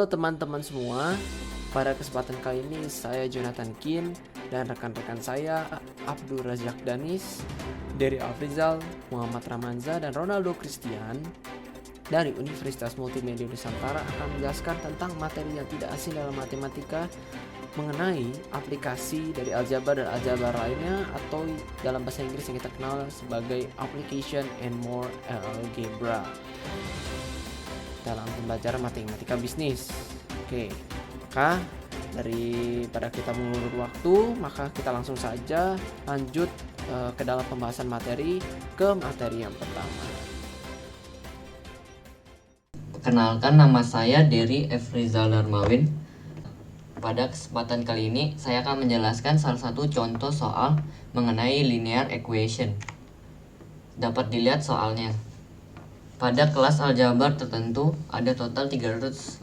Halo teman-teman semua, pada kesempatan kali ini saya Jonathan Kim dan rekan-rekan saya Abdul Razak Danis, Dery Afrizal, Muhammad Ramanza, dan Ronaldo Christian dari Universitas Multimedia Nusantara akan menjelaskan tentang materi yang tidak asing dalam matematika mengenai aplikasi dari aljabar dan aljabar lainnya, atau dalam bahasa Inggris yang kita kenal sebagai Application and More Algebra dalam pembelajaran matematika bisnis. Oke, maka daripada kita mengulur waktu, maka kita langsung saja lanjut ke dalam pembahasan materi yang pertama. Perkenalkan, nama saya Dery Afrizal Darmawin. Pada kesempatan kali ini saya akan menjelaskan salah satu contoh soal mengenai linear equation. Dapat dilihat soalnya. Pada kelas aljabar tertentu ada total 350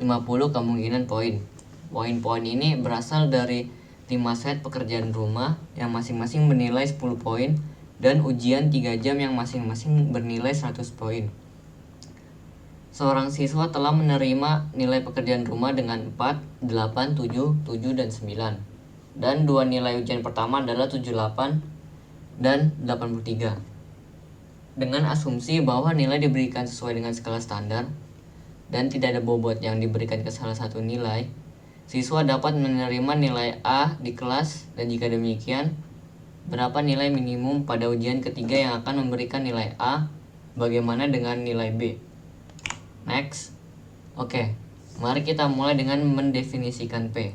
kemungkinan poin. Poin-poin ini berasal dari 5 set pekerjaan rumah yang masing-masing bernilai 10 poin dan ujian 3 jam yang masing-masing bernilai 100 poin. Seorang siswa telah menerima nilai pekerjaan rumah dengan 4, 8, 7, 7, dan 9. Dan dua nilai ujian pertama adalah 78 dan 83. Dengan asumsi bahwa nilai diberikan sesuai dengan skala standar dan tidak ada bobot yang diberikan ke salah satu nilai, siswa dapat menerima nilai A di kelas, dan jika demikian, berapa nilai minimum pada ujian ketiga yang akan memberikan nilai A? Bagaimana dengan nilai B? Next. Oke, mari kita mulai dengan mendefinisikan P.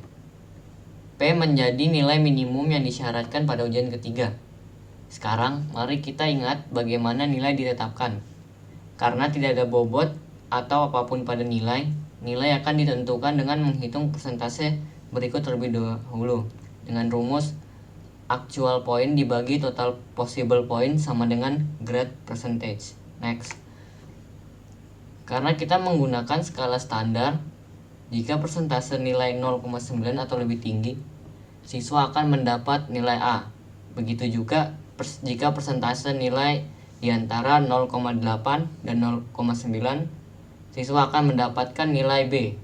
P menjadi nilai minimum yang disyaratkan pada ujian ketiga. Sekarang, mari kita ingat bagaimana nilai ditetapkan. Karena tidak ada bobot atau apapun pada nilai akan ditentukan dengan menghitung persentase berikut terlebih dahulu. Dengan rumus actual point dibagi total possible point sama dengan grade percentage. Next. Karena kita menggunakan skala standar, jika persentase nilai 0,9 atau lebih tinggi, siswa akan mendapat nilai A. Begitu juga jika persentase nilai di antara 0,8 dan 0,9, siswa akan mendapatkan nilai B.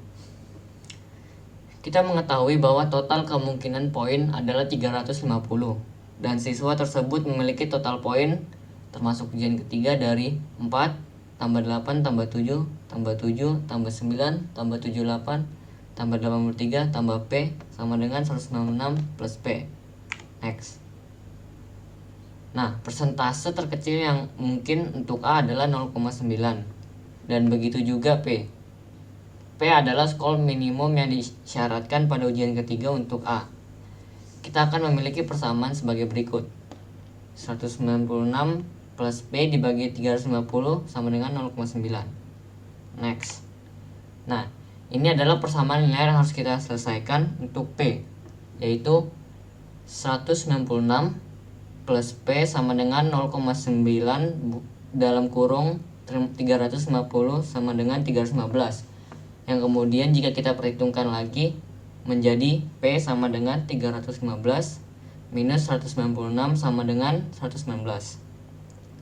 Kita mengetahui bahwa total kemungkinan poin adalah 350, dan siswa tersebut memiliki total poin termasuk ujian ketiga dari 4 tambah 8 tambah 7 tambah 7 tambah 9 tambah 78 tambah 83 tambah P sama dengan 196 plus P. Next. Nah, persentase terkecil yang mungkin untuk A adalah 0,9, dan begitu juga P. P adalah skor minimum yang disyaratkan pada ujian ketiga untuk A. Kita akan memiliki persamaan sebagai berikut. 196 plus P dibagi 350 sama dengan 0,9. Next. Nah, ini adalah persamaan linear yang harus kita selesaikan untuk P, yaitu 196 plus P sama dengan 0,9 dalam kurung 350 sama dengan 315. Yang kemudian jika kita perhitungkan lagi menjadi P sama dengan 315 minus 196 sama dengan 119.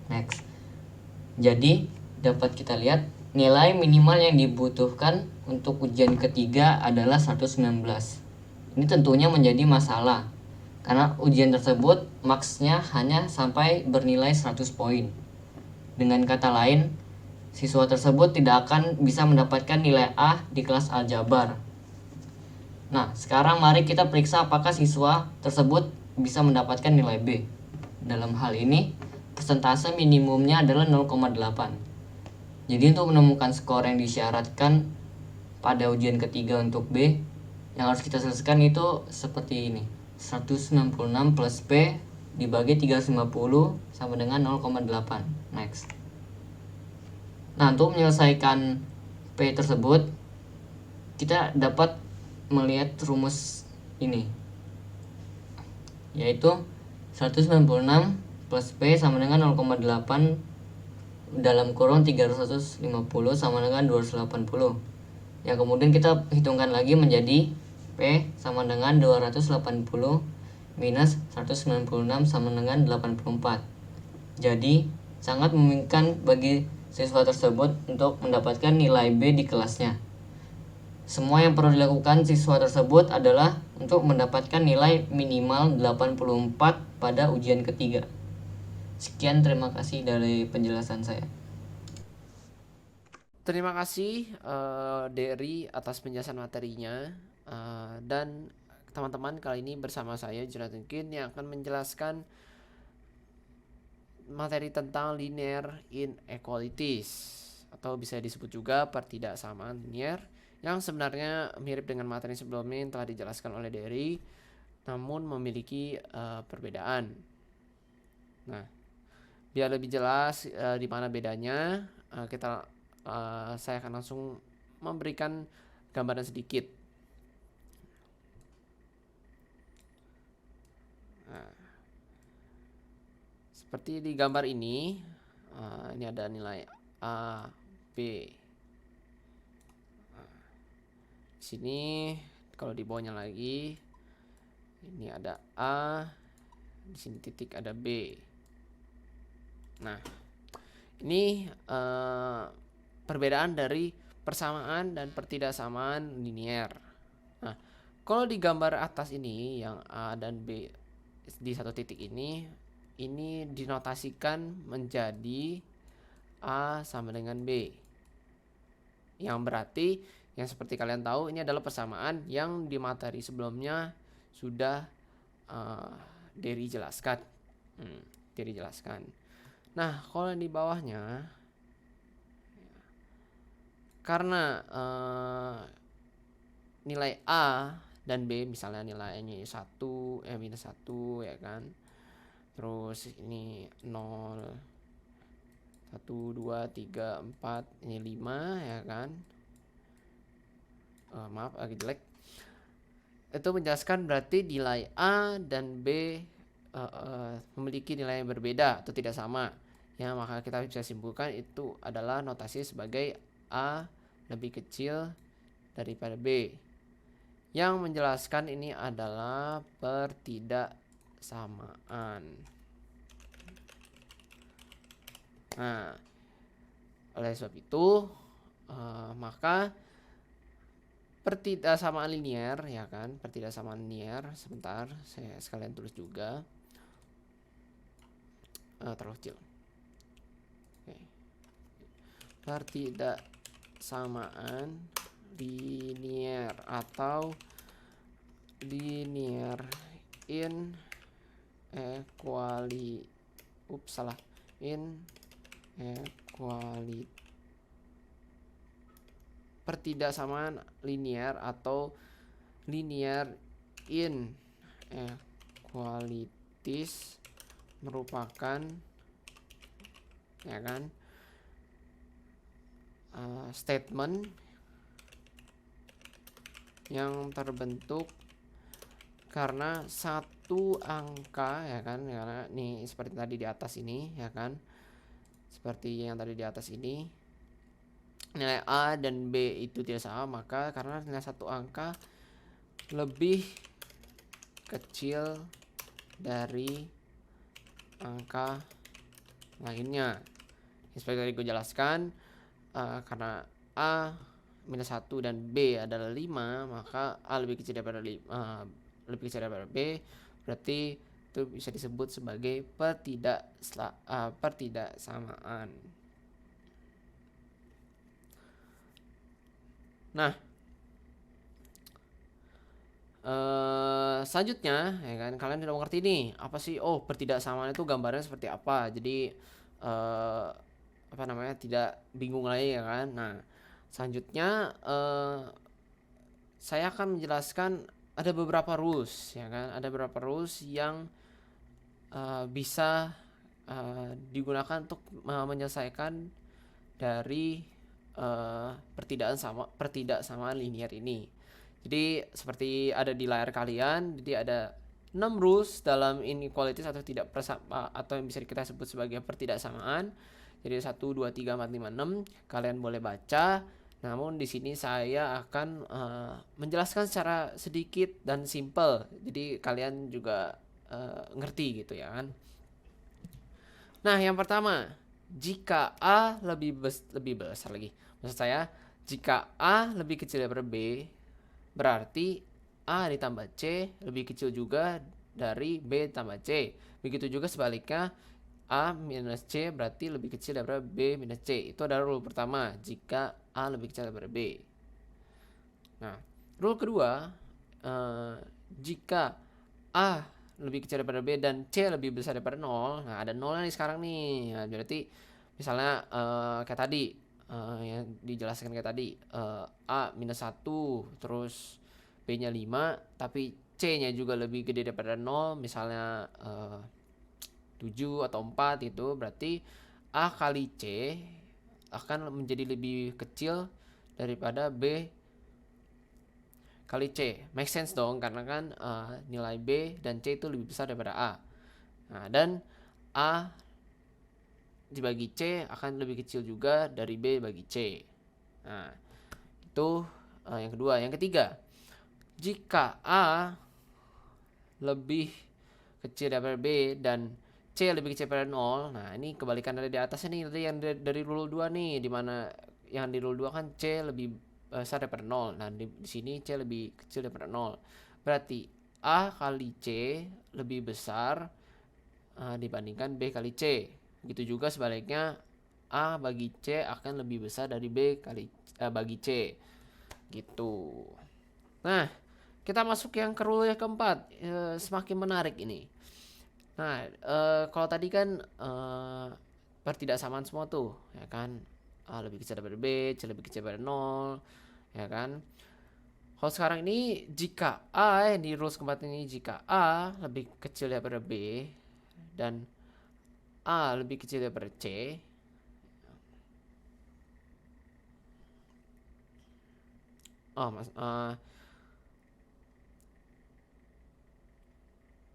Next. Jadi dapat kita lihat nilai minimal yang dibutuhkan untuk ujian ketiga adalah 119. Ini tentunya menjadi masalah karena ujian tersebut maksnya hanya sampai bernilai 100 poin. Dengan kata lain, siswa tersebut tidak akan bisa mendapatkan nilai A di kelas aljabar. Nah, sekarang mari kita periksa apakah siswa tersebut bisa mendapatkan nilai B. Dalam hal ini, persentase minimumnya adalah 0,8. Jadi untuk menemukan skor yang disyaratkan pada ujian ketiga untuk B, yang harus kita selesaikan itu seperti ini. 166 plus P dibagi 350 sama dengan 0,8. Next. Nah, untuk menyelesaikan P tersebut, kita dapat melihat rumus ini, yaitu 196 plus P sama dengan 0,8 dalam kurung 350 sama dengan 280. Yang kemudian kita hitungkan lagi menjadi P sama dengan 280 minus 196 sama dengan 84. Jadi sangat memungkinkan bagi siswa tersebut untuk mendapatkan nilai B di kelasnya. Semua yang perlu dilakukan siswa tersebut adalah untuk mendapatkan nilai minimal 84 pada ujian ketiga. Sekian, terima kasih dari penjelasan saya. Terima kasih Derry atas penjelasan materinya. Dan teman-teman, kali ini bersama saya Jonathan Kin yang akan menjelaskan materi tentang linear inequalities, atau bisa disebut juga pertidaksamaan linear, yang sebenarnya mirip dengan materi sebelumnya yang telah dijelaskan oleh Derry, namun memiliki perbedaan. Nah, biar lebih jelas di mana bedanya, saya akan langsung memberikan gambaran sedikit. Nah, seperti di gambar ini, ini ada nilai A, B. Di sini kalau di bawahnya lagi, ini ada A, di sini titik ada B. Nah, ini perbedaan dari persamaan dan pertidaksamaan linear. Nah, kalau di gambar atas ini yang A dan B di satu titik ini dinotasikan menjadi A sama dengan B. Yang berarti yang seperti kalian tahu ini adalah persamaan yang di materi sebelumnya sudah Derry jelaskan. Nah, kalau di bawahnya, karena nilai A dan B misalnya nilainya minus 1 ya kan. Terus ini 0, 1, 2, 3, 4, ini 5 ya kan. Maaf agak jelek. Itu menjelaskan berarti nilai A dan B memiliki nilai yang berbeda atau tidak sama. Ya, maka kita bisa simpulkan itu adalah notasi sebagai A lebih kecil daripada B. Yang menjelaskan ini adalah pertidaksamaan. Nah, oleh sebab itu maka pertidaksamaan linear ya kan, pertidaksamaan linear, sebentar saya sekalian tulis juga, terlalu kecil. Oke. Pertidaksamaan linear atau linear inequality, pertidaksamaan linear atau linear inequalities merupakan ya kan statement yang terbentuk karena satu angka ya kan, karena nih seperti tadi di atas ini ya kan, seperti yang tadi di atas ini nilai A dan B itu tidak sama, maka karena nilai satu angka lebih kecil dari angka lainnya. Seperti tadi gue jelaskan, karena A minus 1 dan B adalah 5, maka A lebih kecil daripada B, berarti itu bisa disebut sebagai pertidaksamaan. Nah, selanjutnya ya kan, kalian sudah mengerti nih apa sih pertidaksamaan itu gambarnya seperti apa. Jadi tidak bingung lagi ya kan. Nah, selanjutnya saya akan menjelaskan ada beberapa rules ya kan, ada beberapa rules yang bisa digunakan untuk menyelesaikan dari pertidaksamaan linear ini. Jadi seperti ada di layar kalian, jadi ada 6 rules dalam inequalities atau atau yang bisa kita sebut sebagai pertidaksamaan. Jadi 1, 2, 3, 4, 5, 6 kalian boleh baca. Namun di sini saya akan menjelaskan secara sedikit dan simple. Jadi kalian juga ngerti gitu ya kan. Nah, yang pertama, jika A lebih besar lagi. Maksud saya, jika A lebih kecil daripada B, berarti A ditambah C lebih kecil juga dari B ditambah C. Begitu juga sebaliknya, A minus C berarti lebih kecil daripada B minus C. Itu adalah rule pertama, jika A lebih kecil daripada B. Nah, rule kedua, jika A lebih kecil daripada B dan C lebih besar daripada 0. Nah, ada 0 nih sekarang nih. Nah, berarti misalnya kayak tadi, yang dijelaskan kayak tadi, A minus 1, terus B-nya 5, tapi C-nya juga lebih gede daripada 0, misalnya 7 atau 4 itu, berarti A kali C akan menjadi lebih kecil daripada B kali C. Make sense dong, karena kan nilai B dan C itu lebih besar daripada A. Nah, dan A dibagi C akan lebih kecil juga dari B bagi C. Nah, itu yang kedua. Yang ketiga, jika A lebih kecil daripada B dan C lebih kecil daripada 0. Nah, ini kebalikan dari di atasnya nih, tadi yang dari rule 2 nih, dimana yang di rule 2 kan C lebih besar daripada 0. Nah, di sini C lebih kecil daripada 0. Berarti A kali C lebih besar dibandingkan B kali C. Begitu juga sebaliknya, A bagi C akan lebih besar dari B kali bagi C. Gitu. Nah, kita masuk yang ke rule yang keempat. Semakin menarik ini. Nah, kalau tadi kan pertidaksamaan semua tuh, ya kan? A lebih kecil daripada B, C lebih kecil daripada 0, ya kan? Kalau sekarang ini, jika A, di rules keempat ini, jika A lebih kecil daripada B dan A lebih kecil daripada C,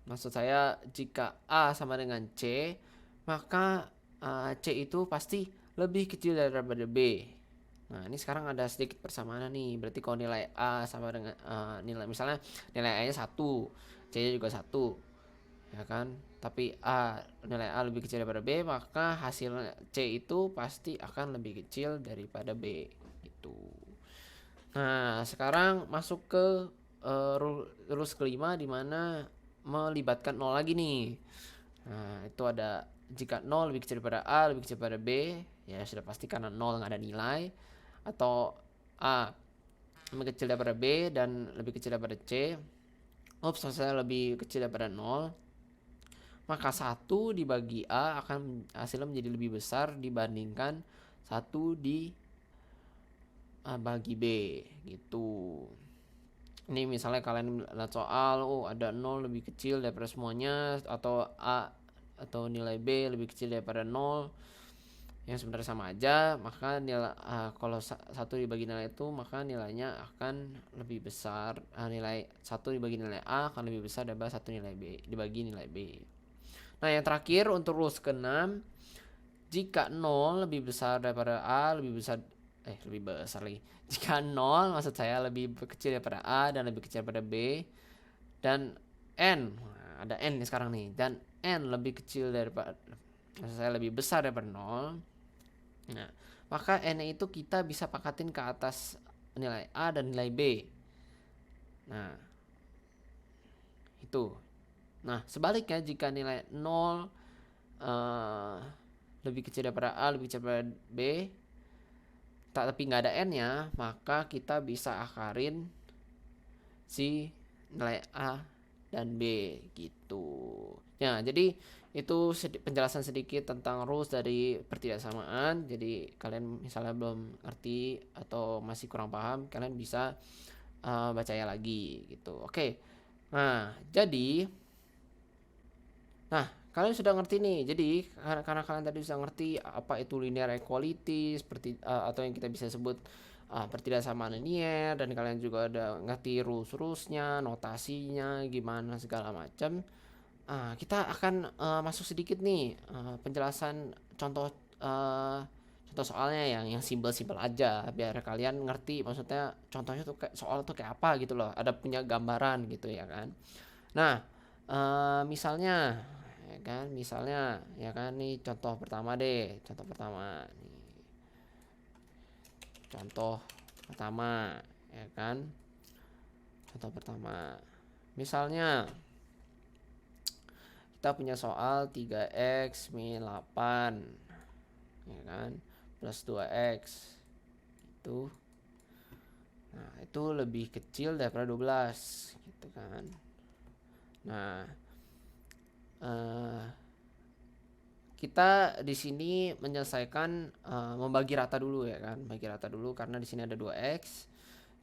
maksud saya, jika A sama dengan C, maka C itu pasti lebih kecil daripada B. Nah, ini sekarang ada sedikit persamaan nih. Berarti kalau nilai A sama dengan nilai, misalnya nilai A-nya 1, C-nya juga 1, ya kan? Tapi nilai A lebih kecil daripada B, maka hasil C itu pasti akan lebih kecil daripada B gitu. Nah, sekarang masuk ke rules kelima, di mana melibatkan 0 lagi nih. Nah, itu ada jika 0 lebih kecil daripada A, lebih kecil daripada B, ya sudah pasti karena 0 nggak ada nilai. Atau A lebih kecil daripada B dan lebih kecil daripada C. Saya lebih kecil daripada 0. Maka 1 dibagi A akan hasilnya menjadi lebih besar dibandingkan 1 bagi B gitu. Ini misalnya kalian lihat soal, ada 0 lebih kecil daripada semuanya, atau A atau nilai B lebih kecil daripada 0, yang sebenarnya sama aja, maka nilai kalau 1 dibagi nilai itu, maka nilainya akan lebih besar. Nilai 1 dibagi nilai A akan lebih besar daripada 1 nilai B dibagi nilai B. Nah, yang terakhir untuk rules ke-6, jika 0 lebih besar daripada A, lebih besar lagi. Jika 0, maksud saya lebih kecil daripada A dan lebih kecil daripada B, dan N, ada N nih sekarang nih, dan N lebih kecil daripada, maksud saya lebih besar daripada 0. Nah, maka N itu kita bisa pakatin ke atas nilai A dan nilai B. Nah, itu. Nah, sebaliknya jika nilai 0 lebih kecil daripada A, lebih kecil daripada B, tapi nggak ada N-nya, maka kita bisa akarin si nilai A dan B gitu. Ya, jadi itu penjelasan sedikit tentang rules dari pertidaksamaan. Jadi kalian misalnya belum ngerti atau masih kurang paham, kalian bisa bacanya lagi gitu. Oke. Nah, kalian sudah ngerti nih. Jadi karena kalian tadi sudah ngerti apa itu linear equality, seperti atau yang kita bisa sebut pertidaksamaan linear, dan kalian juga udah ngerti rules-rulesnya, notasinya, gimana segala macam. Kita akan masuk sedikit nih penjelasan contoh soalnya yang simpel-simpel aja, biar kalian ngerti maksudnya contohnya tuh kayak soal tuh kayak apa gitu loh. Ada punya gambaran gitu ya kan. Nah, misalnya ya kan nih contoh pertama deh. Contoh pertama nih. contoh pertama, ya kan? Contoh pertama. Misalnya kita punya soal 3x min 8, ya kan? Plus 2x. Itu. Nah, itu lebih kecil daripada 12, gitu kan. Nah, kita di sini menyelesaikan membagi rata dulu, ya kan? Bagi rata dulu karena di sini ada 2x.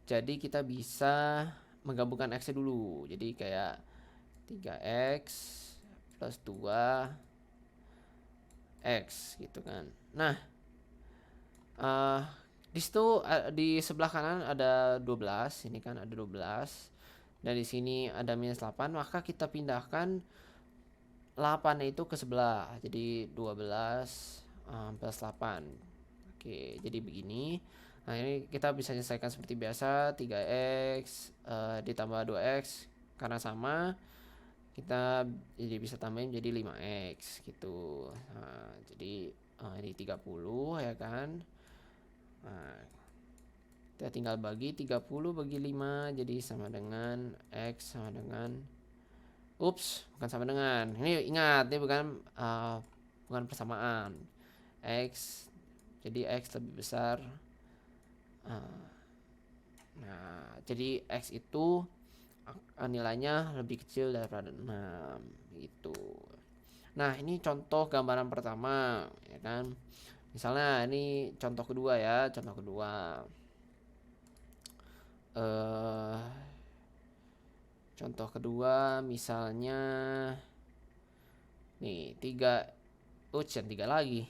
Jadi kita bisa menggabungkan x-nya dulu. Jadi kayak 3x plus 2x gitu kan. Nah, di situ di sebelah kanan ada 12, ini kan ada 12. Dan di sini ada minus 8, maka kita pindahkan 8 itu ke sebelah. Jadi 12 plus 8. Oke, jadi begini. Nah, ini kita bisa selesaikan seperti biasa, 3x ditambah 2x karena sama, kita jadi bisa tambahin jadi 5x gitu. Nah, jadi ini 30, ya kan. Nah, kita tinggal bagi 30 bagi 5, jadi sama dengan x sama dengan bukan sama dengan. Ini ingat, ini bukan persamaan. X, jadi x lebih besar. Nah, jadi x itu nilainya lebih kecil daripada 6 gitu. Nah, ini contoh gambaran pertama, ya kan. Misalnya ini contoh kedua ya, contoh kedua. Contoh kedua misalnya nih 3, yang 3 lagi.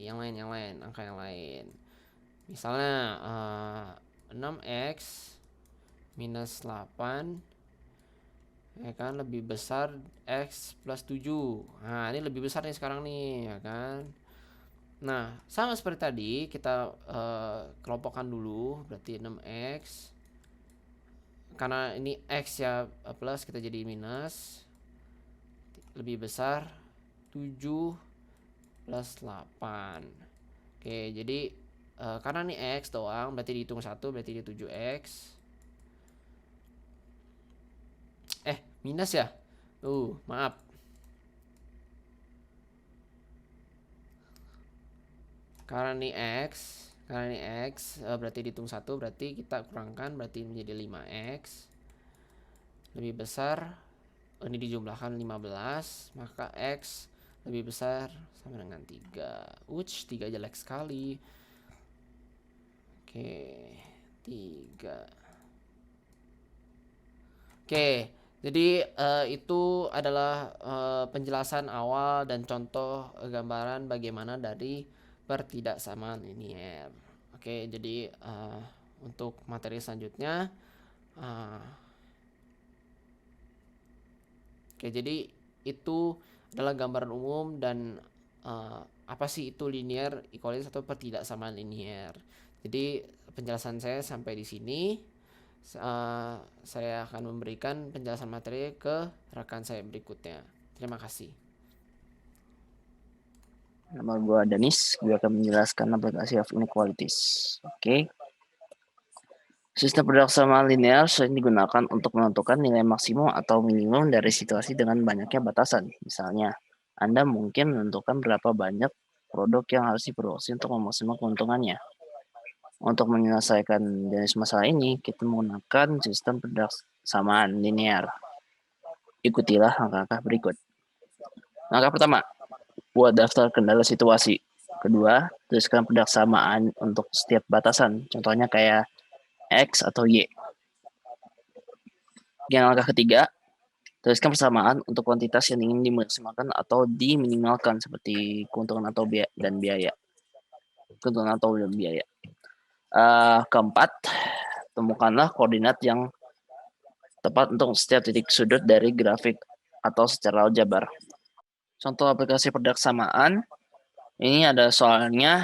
Yang lain, angka yang lain. Misalnya 6x minus 8, ya kan, lebih besar x plus 7. Nah, ini lebih besar nih sekarang nih, ya kan. Nah, sama seperti tadi, kita kelompokkan dulu, berarti 6x. Karena ini x ya plus, kita jadi minus. Lebih besar 7 plus 8. Oke, jadi karena ini x doang, berarti dihitung 1, berarti ini 7x. Minus ya? Maaf. Karena ini x, berarti dihitung 1, berarti kita kurangkan, berarti menjadi 5x. Lebih besar, ini dijumlahkan 15, maka x lebih besar sama dengan 3. 3 jelek sekali. Oke, 3. Oke, jadi itu adalah penjelasan awal dan contoh gambaran bagaimana dari pertidaksamaan linier. Oke, jadi untuk materi selanjutnya, oke, jadi itu adalah gambaran umum dan apa sih itu linear equalities atau pertidaksamaan linier. Jadi penjelasan saya sampai di sini. Saya akan memberikan penjelasan materi ke rekan saya berikutnya. Terima kasih. Nama gue Danis, gue akan menjelaskan aplikasi of inequalities. Oke. Sistem pertidaksamaan linear sering digunakan untuk menentukan nilai maksimum atau minimum dari situasi dengan banyaknya batasan. Misalnya, Anda mungkin menentukan berapa banyak produk yang harus diproduksi untuk memaksimalkan keuntungannya. Untuk menyelesaikan jenis masalah ini, kita menggunakan sistem pertidaksamaan linear. Ikutilah langkah-langkah berikut. Langkah pertama, buat daftar kendala situasi. Kedua, tuliskan pertidaksamaan untuk setiap batasan. Contohnya kayak X atau Y. Yang langkah ketiga, tuliskan persamaan untuk kuantitas yang ingin dimaksimalkan atau diminimalkan seperti keuntungan atau biaya. Keuntungan atau biaya. Keempat, temukanlah koordinat yang tepat untuk setiap titik sudut dari grafik atau secara aljabar. Contoh aplikasi pertidaksamaan, ini ada soalnya,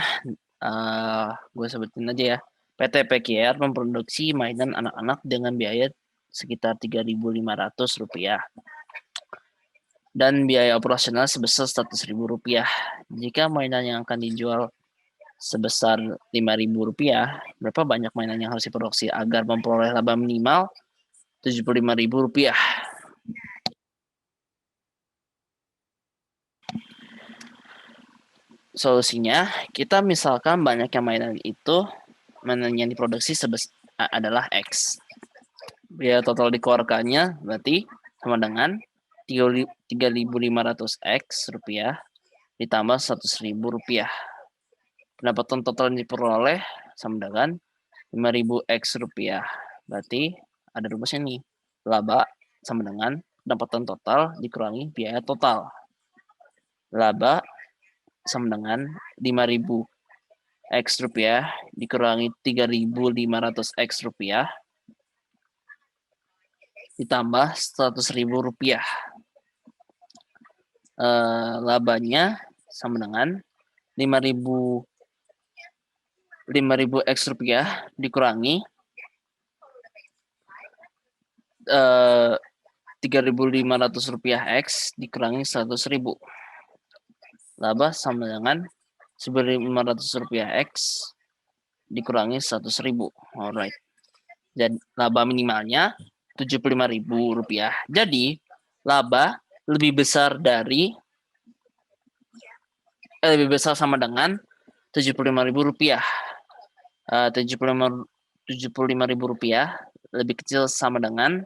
gue sebutin aja ya. PT PKR memproduksi mainan anak-anak dengan biaya sekitar Rp3.500 dan biaya operasional sebesar Rp100.000. Jika mainan yang akan dijual sebesar Rp5.000, berapa banyak mainan yang harus diproduksi agar memperoleh laba minimal Rp75.000? Solusinya, kita misalkan banyaknya mainan yang diproduksi adalah X. Biaya total dikeluarkannya berarti sama dengan 3.500 X rupiah ditambah 100.000 rupiah. Pendapatan total yang diperoleh sama dengan 5.000 X rupiah. Berarti ada rumusnya nih. Laba sama dengan pendapatan total dikurangi biaya total. Laba sama dengan 5.000 X rupiah dikurangi 3.500 X rupiah ditambah 100.000 rupiah. Labanya sama dengan 5.000 X rupiah dikurangi 3.500 rupiah X dikurangi 100.000. Laba sama dengan 1.500 rupiah X dikurangi 100.000. Alright. Jadi laba minimalnya 75.000 rupiah. Jadi laba lebih besar sama dengan 75.000 rupiah. 75.000 rupiah lebih kecil sama dengan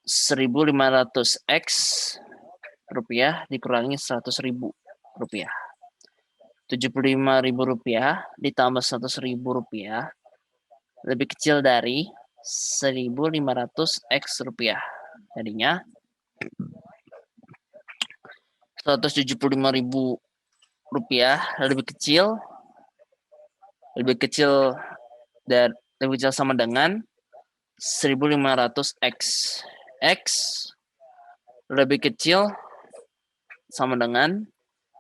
1.500 X rupiah dikurangi 100.000 rupiah. 75.000 rupiah ditambah 100.000 rupiah lebih kecil dari 1.500 X rupiah. Jadinya 175.000 rupiah lebih kecil sama dengan 1.500 X. X lebih kecil sama dengan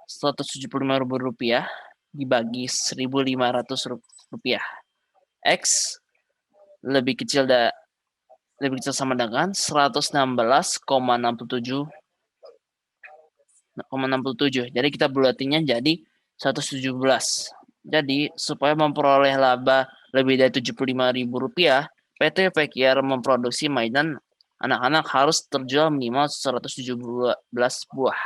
175.000 rupiah dibagi 1.500 rupiah. X lebih kecil sama dengan 116,67. Jadi kita bulatinya jadi 117. Jadi supaya memperoleh laba lebih dari 75.000 rupiah, PT Pekiar memproduksi mainan anak-anak harus terjual minimal 117 buah.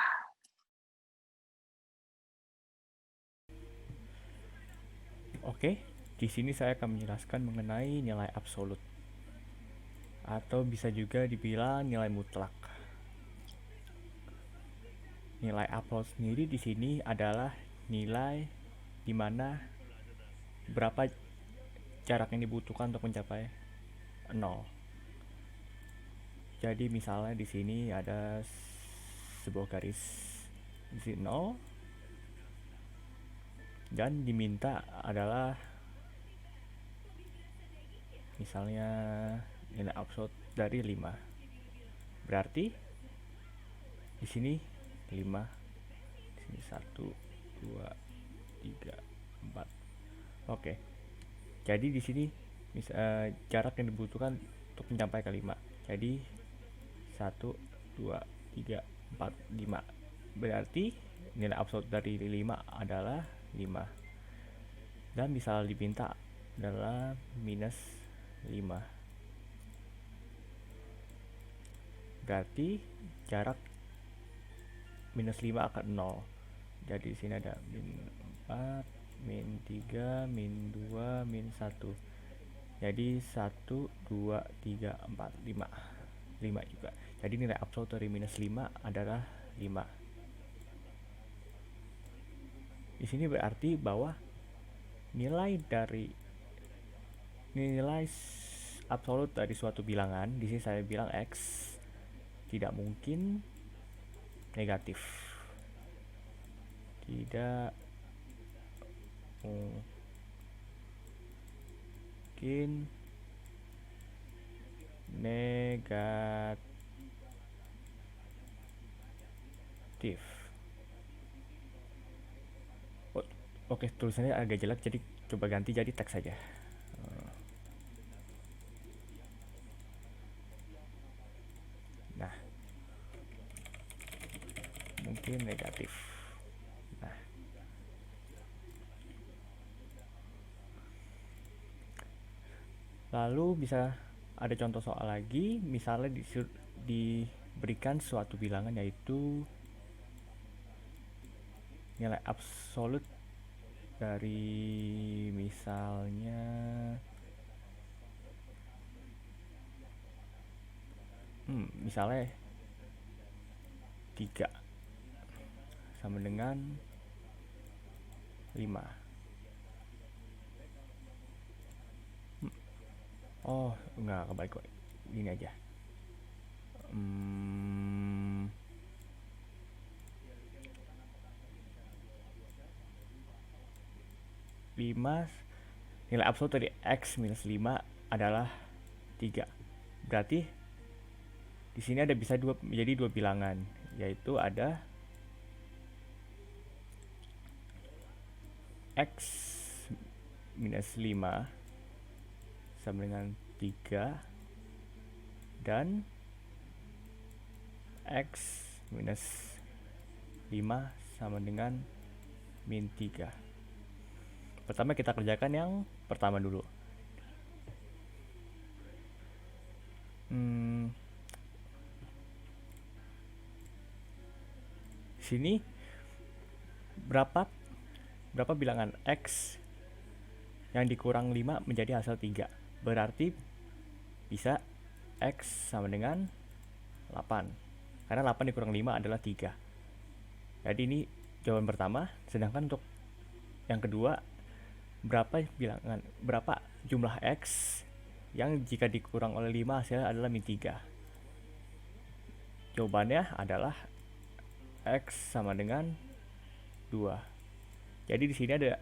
Oke, di sini saya akan menjelaskan mengenai nilai absolut atau bisa juga dibilang nilai mutlak. Nilai absolut sendiri di sini adalah nilai di mana berapa jarak yang dibutuhkan untuk mencapai 0. Jadi misalnya di sini ada sebuah garis di 0 dan diminta adalah misalnya nilai absolut dari 5. Berarti di sini 5, di sini 1, 2, 3, 4. Oke. Jadi di sini jarak yang dibutuhkan untuk mencapai ke 5. Jadi 1, 2, 3, 4, 5. Berarti nilai absolut dari 5 adalah 5. Dan misal diminta adalah minus 5. Berarti jarak minus 5 akan 0. Jadi di sini ada min 4, min 3, min 2, min 1. Jadi 1, 2, 3, 4, 5. 5 juga. Jadi nilai absolut dari minus 5 adalah 5. Di sini berarti bahwa nilai absolut dari suatu bilangan, di sini saya bilang X, tidak mungkin negatif. Tidak mungkin negatif. Oke, tulisannya agak jelek, jadi coba ganti jadi teks saja. Nah, mungkin negatif. Nah, Lalu bisa ada contoh soal lagi, misalnya diberikan suatu bilangan yaitu nilai absolut dari misalnya misalnya 3 sama dengan 5. Oh, enggak kebaik kok. Gini aja. 5, nilai absolut dari X minus 5 adalah 3. Berarti di sini ada bisa menjadi dua bilangan, yaitu ada X minus 5 sama dengan 3 dan X minus 5 sama dengan min 3. Pertama kita kerjakan yang pertama dulu. Sini berapa bilangan X yang dikurang 5 menjadi hasil 3. Berarti bisa X sama dengan 8. Karena 8 dikurang 5 adalah 3. Jadi ini jawaban pertama. Sedangkan untuk yang kedua, berapa jumlah X yang jika dikurang oleh 5 hasilnya adalah min 3. Jawabannya adalah X sama dengan 2. Jadi di sini ada,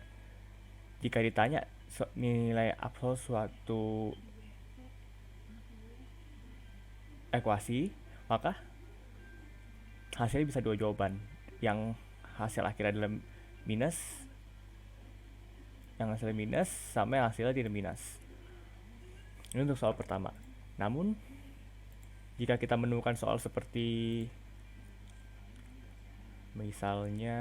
jika ditanya nilai absolut suatu ekuasi, maka hasilnya bisa dua jawaban. Yang hasil akhir adalah minus, yang hasilnya minus sama yang hasilnya tidak minus. Ini untuk soal pertama. Namun jika kita menemukan soal seperti misalnya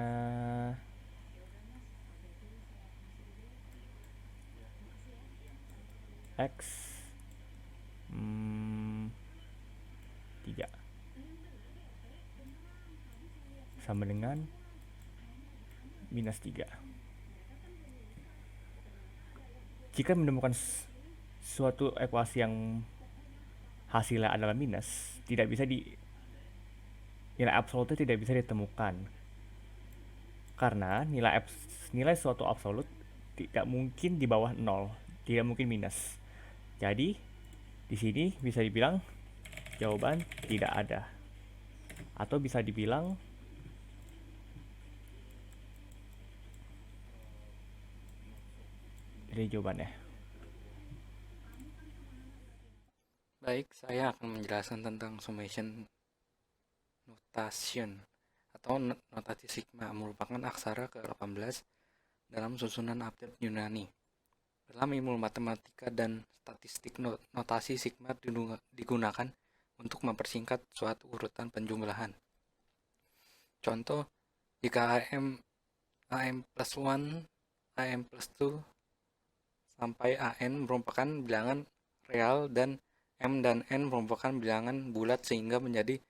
X 3 sama dengan minus 3. Jika menemukan suatu ekuasi yang hasilnya adalah minus, tidak bisa nilai absolutnya tidak bisa ditemukan. Karena nilai suatu absolut tidak mungkin di bawah 0, tidak mungkin minus. Jadi di sini bisa dibilang jawaban tidak ada, atau bisa dibilang ini jawabannya. Baik, saya akan menjelaskan tentang summation notation atau notasi sigma, merupakan aksara ke-18 dalam susunan update Yunani. Dalam ilmu matematika dan statistik, notasi sigma digunakan untuk mempersingkat suatu urutan penjumlahan. Contoh, jika AM plus 1, AM plus 2, sampai AN merupakan bilangan real dan M dan N merupakan bilangan bulat sehingga menjadi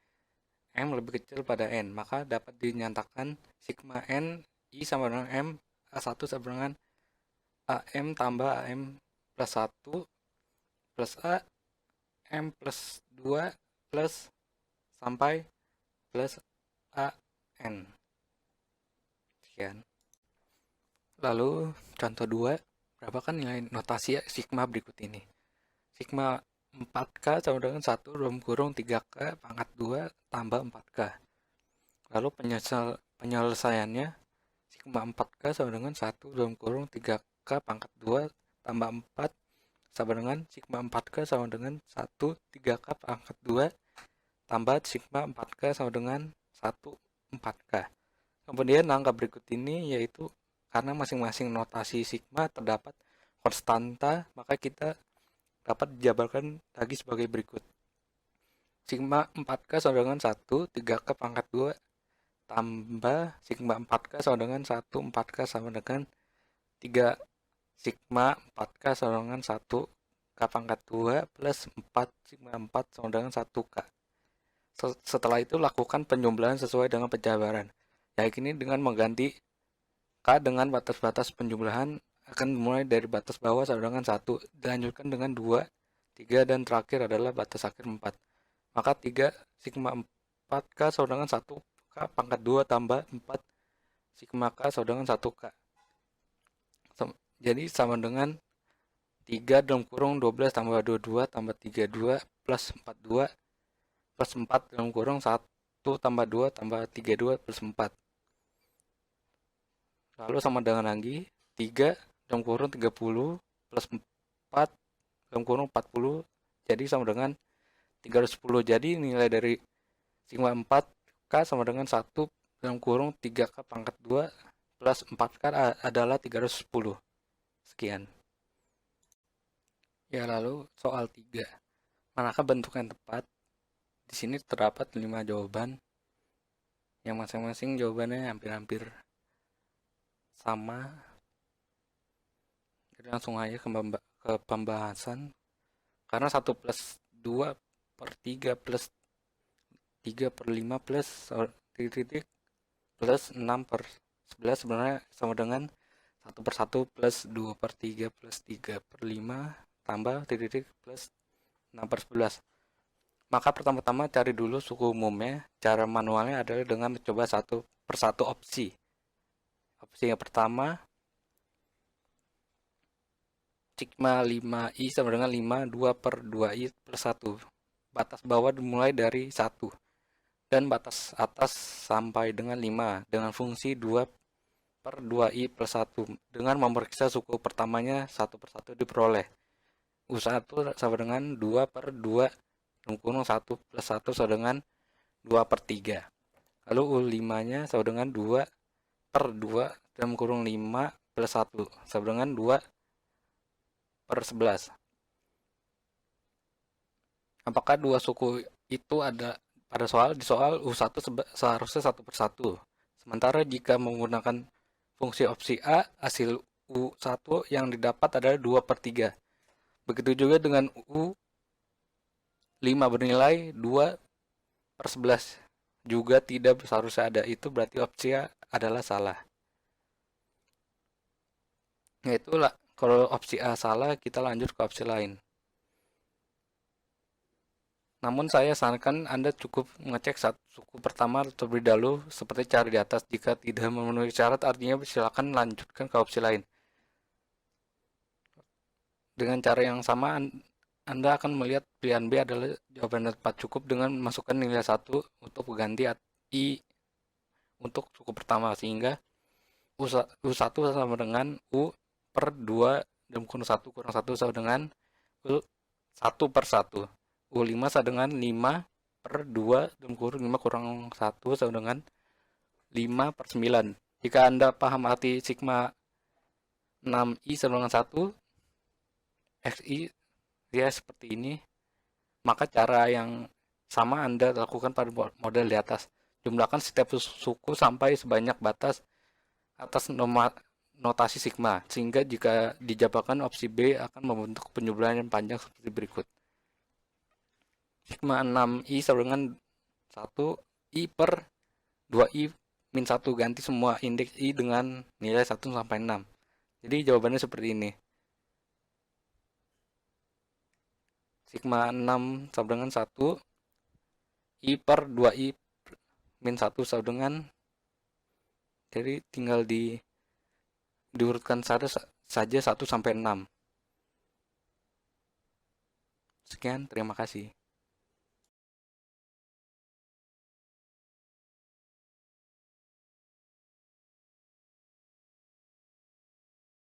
M lebih kecil pada N, maka dapat dinyatakan sigma N I sama dengan M, A1 sama dengan AM tambah AM plus 1 plus A, M plus 2 plus sampai plus AN. Sekian. Lalu contoh 2, berapakah nilai notasi sigma berikut ini? Sigma 4K sama dengan 1 dalam kurung 3K pangkat 2 tambah 4K. Lalu penyelesaiannya, sigma 4K sama dengan 1 dalam kurung 3K pangkat 2 tambah 4 sama dengan sigma 4K sama dengan 1 3K pangkat 2 tambah sigma 4K sama dengan 1 4K. Kemudian angka berikut ini yaitu karena masing-masing notasi sigma terdapat konstanta, maka kita dapat dijabarkan lagi sebagai berikut. Sigma 4K sama dengan 1 3K pangkat 2 tambah sigma 4K sama dengan 1 4K sama dengan 3 sigma 4K sama dengan 1 K pangkat 2 plus 4 sigma 4 sama dengan 1K. Setelah itu lakukan penjumlahan sesuai dengan penjabaran. Yakini dengan mengganti K dengan batas-batas penjumlahan akan dimulai dari batas bawah sama dengan 1, dilanjutkan dengan 2, 3, dan terakhir adalah batas akhir 4. Maka 3 sigma 4K sama dengan 1K pangkat 2 tambah 4 sigma K sama dengan 1K. Jadi sama dengan 3 dalam kurung 12 tambah 22 tambah 32 plus 42 plus 4 dalam kurung 1 tambah 2 tambah 32 plus 4. Lalu sama dengan lagi 3 dalam kurung 30 plus 4 dalam kurung 40, jadi sama dengan 310. Jadi nilai dari sigma 4K sama dengan 1 dalam kurung 3K pangkat 2 plus 4K adalah 310. Sekian. Ya, lalu soal 3. Manakah bentuk yang tepat? Di sini terdapat 5 jawaban yang masing-masing jawabannya hampir-hampir sama. Jadi langsung aja ke pembahasan. Karena 1 plus 2 per 3 plus 3 per 5 plus titik plus 6 per 11 sebenarnya sama dengan 1 per 1 plus 2 per 3 plus 3 per 5 tambah titik plus 6 per 11. Maka pertama-tama cari dulu suku umumnya. Cara manualnya adalah dengan mencoba 1 per 1 opsi. Opsi yang pertama, sigma 5i sama dengan 5 2 per 2i plus 1. Batas bawah dimulai dari 1 dan batas atas sampai dengan 5 dengan fungsi 2 per 2i plus 1 dengan memeriksa suku pertamanya 1 per 1 diperoleh. U1 sama dengan 2 per 2 dalam kurung 1 plus 1 sama dengan 2 per 3. Lalu U5 nya sama dengan 2 per 2 dalam kurung 5 plus 1 sama dengan 2 per 11. Apakah dua suku itu ada pada di soal U1 seharusnya 1 per 1. Sementara jika menggunakan fungsi opsi A, hasil U1 yang didapat adalah 2 per 3. Begitu juga dengan U5 bernilai 2 per 11. Juga tidak seharusnya ada. Itu berarti opsi A adalah salah. Yaitulah, kalau opsi A salah, kita lanjut ke opsi lain. Namun saya sarankan Anda cukup mengecek suku pertama terlebih dahulu seperti cara di atas. Jika tidak memenuhi syarat, artinya silakan lanjutkan ke opsi lain. Dengan cara yang sama, Anda akan melihat pilihan B adalah jawaban yang tepat. Cukup dengan masukkan nilai 1 untuk mengganti I untuk suku pertama, sehingga U1 sama dengan U per 2 dalam kurung 1 kurang 1 sama dengan U1 per 1. U5 sama dengan 5 per 2 dalam kurung 5 kurang 1 sama dengan 5 per 9. Jika Anda paham arti sigma 6i sama dengan 1, XI ya seperti ini, maka cara yang sama Anda lakukan pada model di atas. Jumlahkan setiap suku sampai sebanyak batas atas notasi sigma, sehingga jika dijabarkan opsi B akan membentuk penjumlahan yang panjang seperti berikut. Sigma 6i sama dengan 1i per 2i min 1, ganti semua indeks i dengan nilai 1 sampai 6. Jadi jawabannya seperti ini. Sigma 6 sama dengan 1 I per 2I min 1 sama dengan, jadi tinggal diurutkan saja 1 sampai 6. Sekian, terima kasih.